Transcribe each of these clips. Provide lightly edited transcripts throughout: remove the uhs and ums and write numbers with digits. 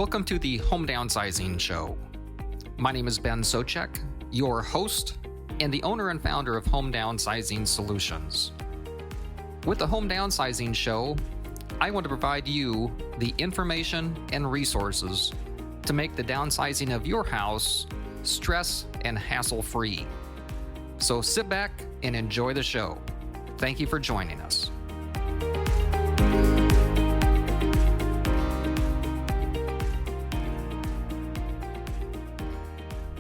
Welcome to the Home Downsizing Show. My name is Ben Souchek, your host and the owner and founder of Home Downsizing Solutions. With the Home Downsizing Show, I want to provide you the information and resources to make the downsizing of your house stress and hassle-free. So sit back and enjoy the show. Thank you for joining us.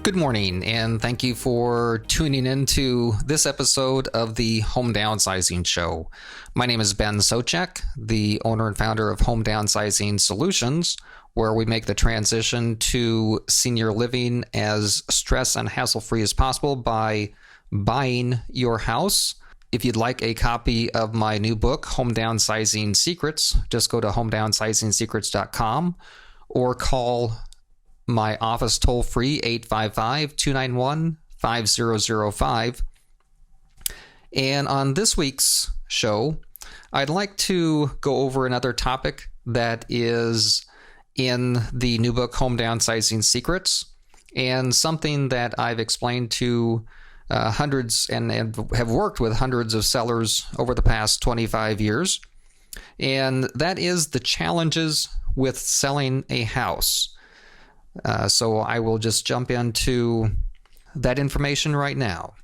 Good morning, and thank you for tuning into this episode of the Home Downsizing Show. My name is Ben Souchek, the owner and founder of Home Downsizing Solutions, where we make the transition to senior living as stress and hassle-free as possible by buying your house. If you'd like a copy of my new book, Home Downsizing Secrets, just go to homedownsizing-secrets.com or call my office toll-free 855-291-5005. And on this week's show, I'd like to go over another topic that is in the new book, Home Downsizing Secrets, and something that I've explained to hundreds and have worked with hundreds of sellers over the past 25 years. And that is the challenges with selling a house. So I will just jump into that information right now.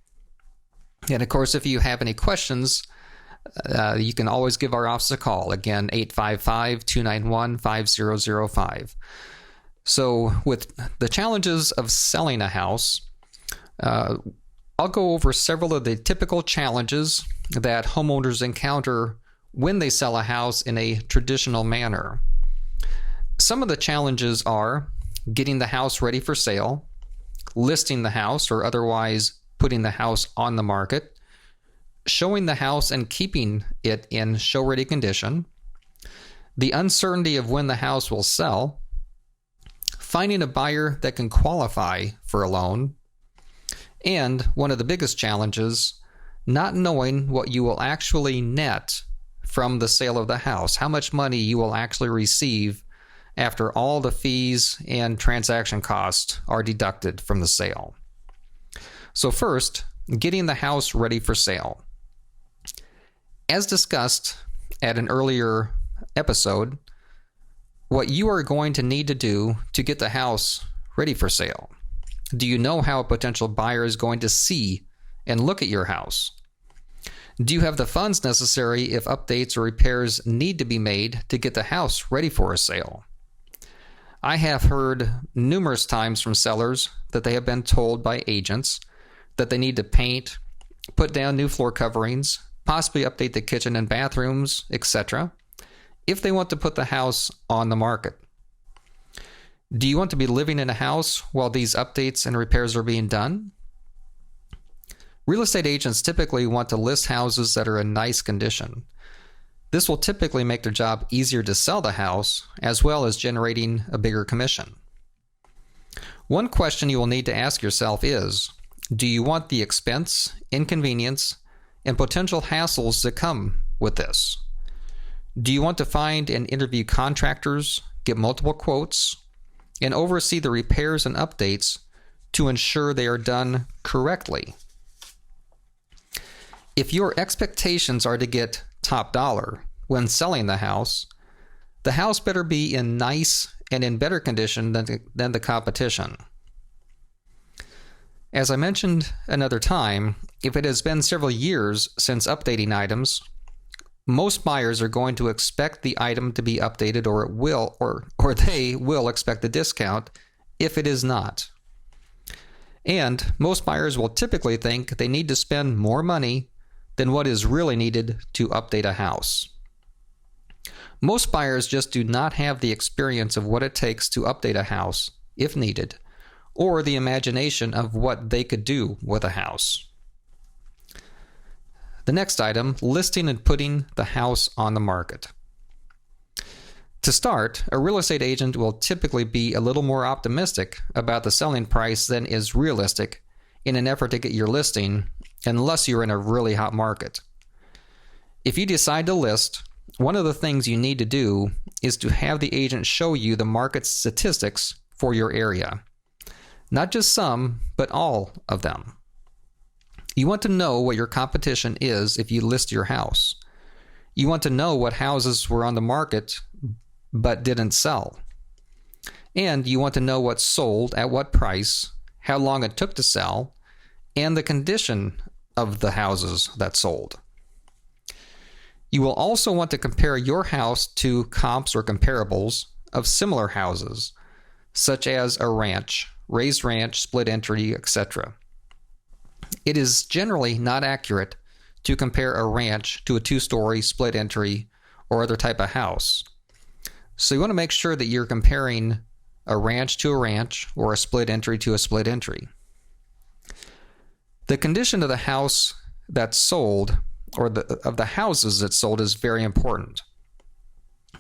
And of course, if you have any questions, you can always give our office a call. Again, 855-291-5005. So with the challenges of selling a house, I'll go over several of the typical challenges that homeowners encounter when they sell a house in a traditional manner. Some of the challenges are getting the house ready for sale, listing the house or otherwise putting the house on the market, showing the house and keeping it in show-ready condition, the uncertainty of when the house will sell, finding a buyer that can qualify for a loan, and one of the biggest challenges, not knowing what you will actually net from the sale of the house, how much money you will actually receive after all the fees and transaction costs are deducted from the sale. So first, getting the house ready for sale. As discussed at an earlier episode, what you are going to need to do to get the house ready for sale. Do you know how a potential buyer is going to see and look at your house? Do you have the funds necessary if updates or repairs need to be made to get the house ready for a sale? I have heard numerous times from sellers that they have been told by agents that they need to paint, put down new floor coverings, possibly update the kitchen and bathrooms, etc., if they want to put the house on the market. Do you want to be living in a house while these updates and repairs are being done? Real estate agents typically want to list houses that are in nice condition. This will typically make their job easier to sell the house, as well as generating a bigger commission. One question you will need to ask yourself is, do you want the expense, inconvenience, and potential hassles that come with this? Do you want to find and interview contractors, get multiple quotes, and oversee the repairs and updates to ensure they are done correctly? If your expectations are to get top dollar when selling the house better be in nice and in better condition than the competition. As I mentioned another time, if it has been several years since updating items, most buyers are going to expect the item to be updated, or it will, or they will expect a discount if it is not. And most buyers will typically think they need to spend more money than what is really needed to update a house. Most buyers just do not have the experience of what it takes to update a house, if needed, or the imagination of what they could do with a house. The next item, listing and putting the house on the market. To start, a real estate agent will typically be a little more optimistic about the selling price than is realistic in an effort to get your listing, unless you're in a really hot market. If you decide to list, one of the things you need to do is to have the agent show you the market statistics for your area. Not just some, but all of them. You want to know what your competition is if you list your house. You want to know what houses were on the market but didn't sell. And you want to know what sold at what price, how long it took to sell, and the condition of the houses that sold. You will also want to compare your house to comps or comparables of similar houses, such as a ranch, raised ranch, split entry, etc. It is generally not accurate to compare a ranch to a 2-story split entry or other type of house. So you want to make sure that you're comparing a ranch to a ranch or a split entry to a split entry. The condition of the house that sold or of the houses that sold is very important.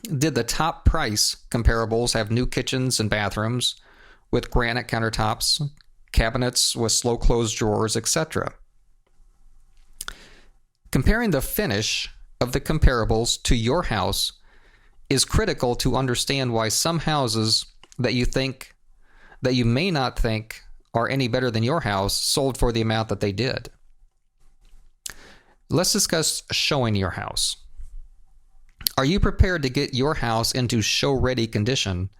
Did the top price comparables have new kitchens and bathrooms with granite countertops, cabinets with slow closed drawers, etc.? Comparing the finish of the comparables to your house is critical to understand why some houses that you may not think are any better than your house sold for the amount that they did. Let's discuss showing your house. Are you prepared to get your house into show-ready condition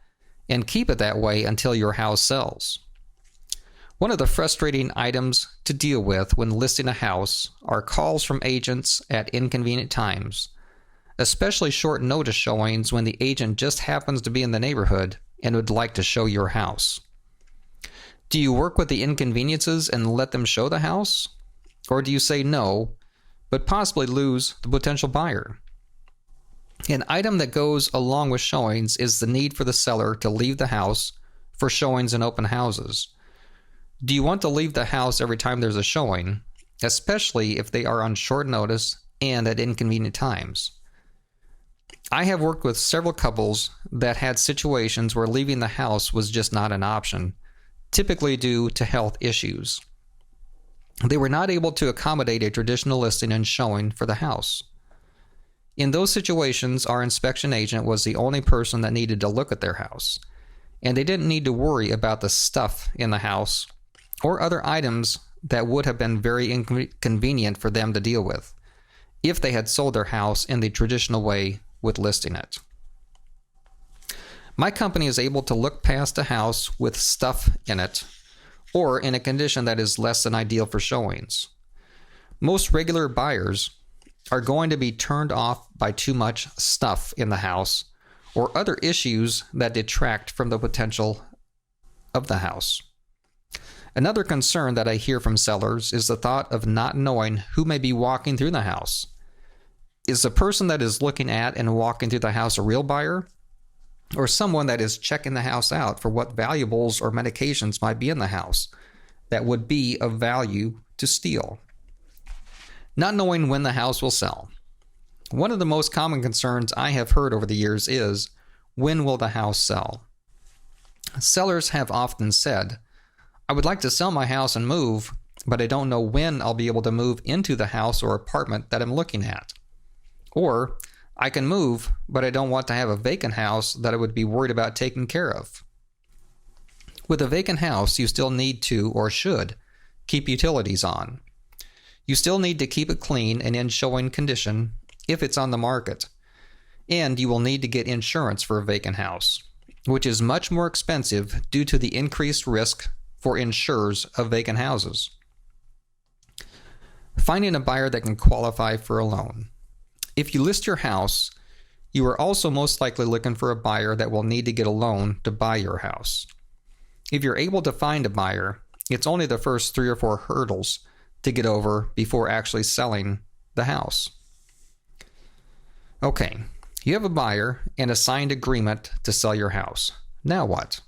and keep it that way until your house sells? One of the frustrating items to deal with when listing a house are calls from agents at inconvenient times, especially short notice showings when the agent just happens to be in the neighborhood and would like to show your house. Do you work with the inconveniences and let them show the house? Or do you say no, but possibly lose the potential buyer? An item that goes along with showings is the need for the seller to leave the house for showings and open houses. Do you want to leave the house every time there's a showing, especially if they are on short notice and at inconvenient times? I have worked with several couples that had situations where leaving the house was just not an option, typically due to health issues. They were not able to accommodate a traditional listing and showing for the house. In those situations, our inspection agent was the only person that needed to look at their house, and they didn't need to worry about the stuff in the house or other items that would have been very inconvenient for them to deal with if they had sold their house in the traditional way with listing it. My company is able to look past a house with stuff in it or in a condition that is less than ideal for showings. Most regular buyers are going to be turned off by too much stuff in the house or other issues that detract from the potential of the house. Another concern that I hear from sellers is the thought of not knowing who may be walking through the house. Is the person that is looking at and walking through the house a real buyer, or someone that is checking the house out for what valuables or medications might be in the house that would be of value to steal? Not knowing when the house will sell. One of the most common concerns I have heard over the years is, when will the house sell? Sellers have often said, I would like to sell my house and move, but I don't know when I'll be able to move into the house or apartment that I'm looking at. Or, I can move, but I don't want to have a vacant house that I would be worried about taking care of. With a vacant house, you still need to, or should, keep utilities on. You still need to keep it clean and in showing condition if it's on the market. And you will need to get insurance for a vacant house, which is much more expensive due to the increased risk for insurers of vacant houses. Finding a buyer that can qualify for a loan. If you list your house, you are also most likely looking for a buyer that will need to get a loan to buy your house. If you're able to find a buyer, it's only the first 3 or 4 hurdles to get over before actually selling the house. Okay, you have a buyer and a signed agreement to sell your house. Now what?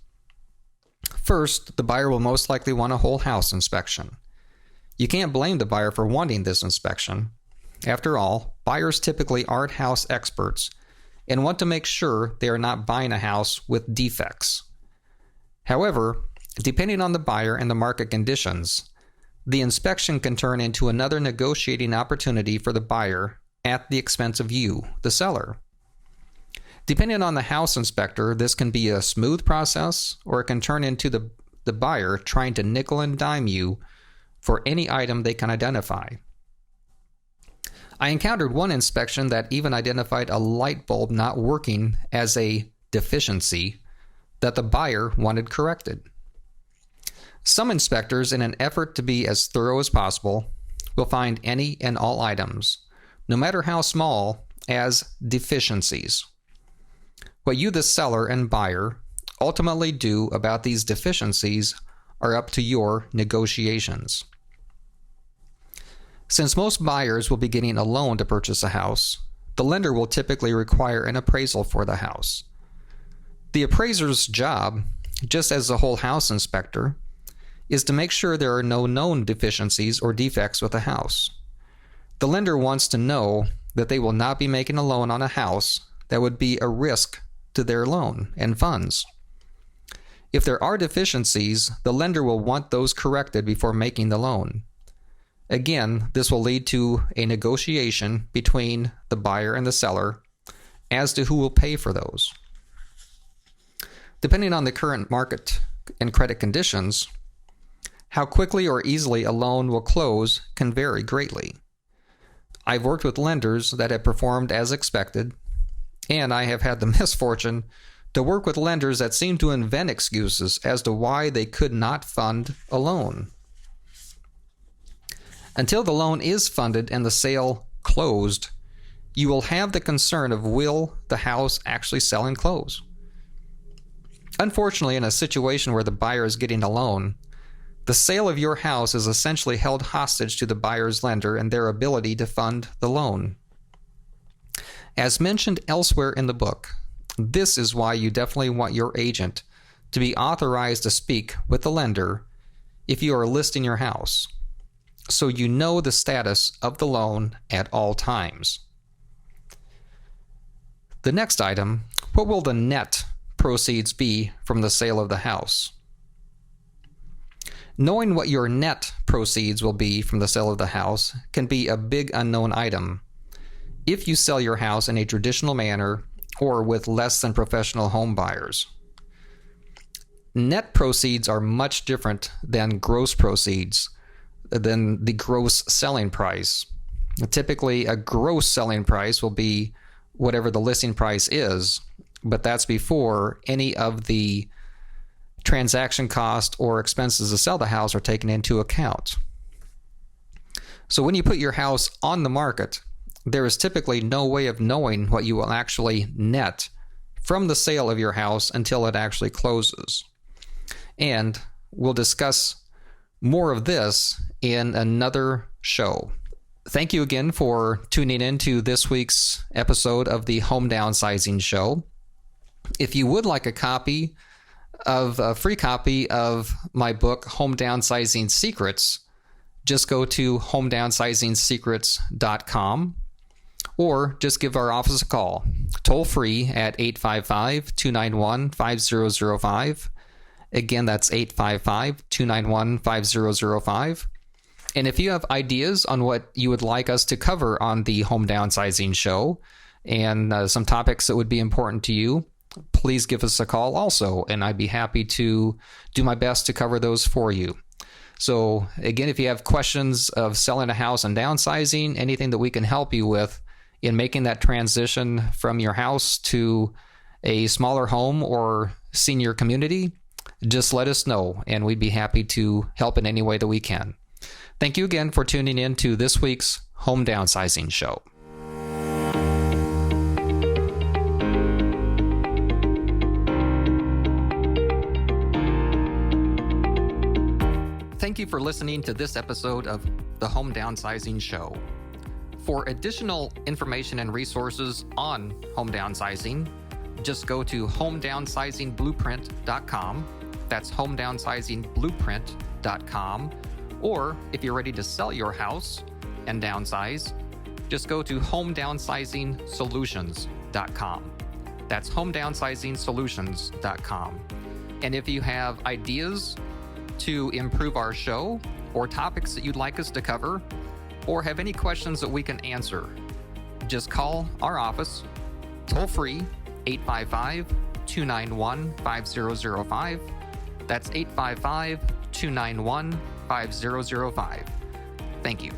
First, the buyer will most likely want a whole house inspection. You can't blame the buyer for wanting this inspection. After all, buyers typically aren't house experts and want to make sure they are not buying a house with defects. However, depending on the buyer and the market conditions, the inspection can turn into another negotiating opportunity for the buyer at the expense of you, the seller. Depending on the house inspector, this can be a smooth process, or it can turn into the buyer trying to nickel and dime you for any item they can identify. I encountered one inspection that even identified a light bulb not working as a deficiency that the buyer wanted corrected. Some inspectors, in an effort to be as thorough as possible, will find any and all items, no matter how small, as deficiencies. What you, the seller and buyer, ultimately do about these deficiencies are up to your negotiations. Since most buyers will be getting a loan to purchase a house, the lender will typically require an appraisal for the house. The appraiser's job, just as the whole house inspector, is to make sure there are no known deficiencies or defects with the house. The lender wants to know that they will not be making a loan on a house that would be a risk to their loan and funds. If there are deficiencies, the lender will want those corrected before making the loan. Again, this will lead to a negotiation between the buyer and the seller as to who will pay for those. Depending on the current market and credit conditions, how quickly or easily a loan will close can vary greatly. I've worked with lenders that have performed as expected, and I have had the misfortune to work with lenders that seem to invent excuses as to why they could not fund a loan. Until the loan is funded and the sale closed, you will have the concern of, will the house actually sell and close? Unfortunately, in a situation where the buyer is getting a loan, the sale of your house is essentially held hostage to the buyer's lender and their ability to fund the loan. As mentioned elsewhere in the book, this is why you definitely want your agent to be authorized to speak with the lender if you are listing your house, so you know the status of the loan at all times. The next item, what will the net proceeds be from the sale of the house? Knowing what your net proceeds will be from the sale of the house can be a big unknown item if you sell your house in a traditional manner or with less than professional home buyers. Net proceeds are much different than gross proceeds, than the gross selling price. Typically, a gross selling price will be whatever the listing price is, but that's before any of the transaction cost or expenses to sell the house are taken into account. So when you put your house on the market, there is typically no way of knowing what you will actually net from the sale of your house until it actually closes. And we'll discuss more of this in another show. Thank you again for tuning in to this week's episode of the Home Downsizing Show. If you would like a free copy of my book, Home Downsizing Secrets, just go to homedownsizing-secrets.com or just give our office a call, toll free at 855-291-5005. Again, that's 855-291-5005. And if you have ideas on what you would like us to cover on the Home Downsizing Show and some topics that would be important to you, please give us a call also, and I'd be happy to do my best to cover those for you. So again, if you have questions of selling a house and downsizing, anything that we can help you with in making that transition from your house to a smaller home or senior community, just let us know, and we'd be happy to help in any way that we can. Thank you again for tuning in to this week's Home Downsizing Show. Thank you for listening to this episode of the Home Downsizing Show. For additional information and resources on home downsizing, just go to homedownsizingblueprint.com. That's homedownsizingblueprint.com. Or if you're ready to sell your house and downsize, just go to homedownsizingsolutions.com. That's homedownsizingsolutions.com. And if you have ideas to improve our show or topics that you'd like us to cover, or have any questions that we can answer, just call our office toll free 855-291-5005. That's 855-291-5005. Thank you.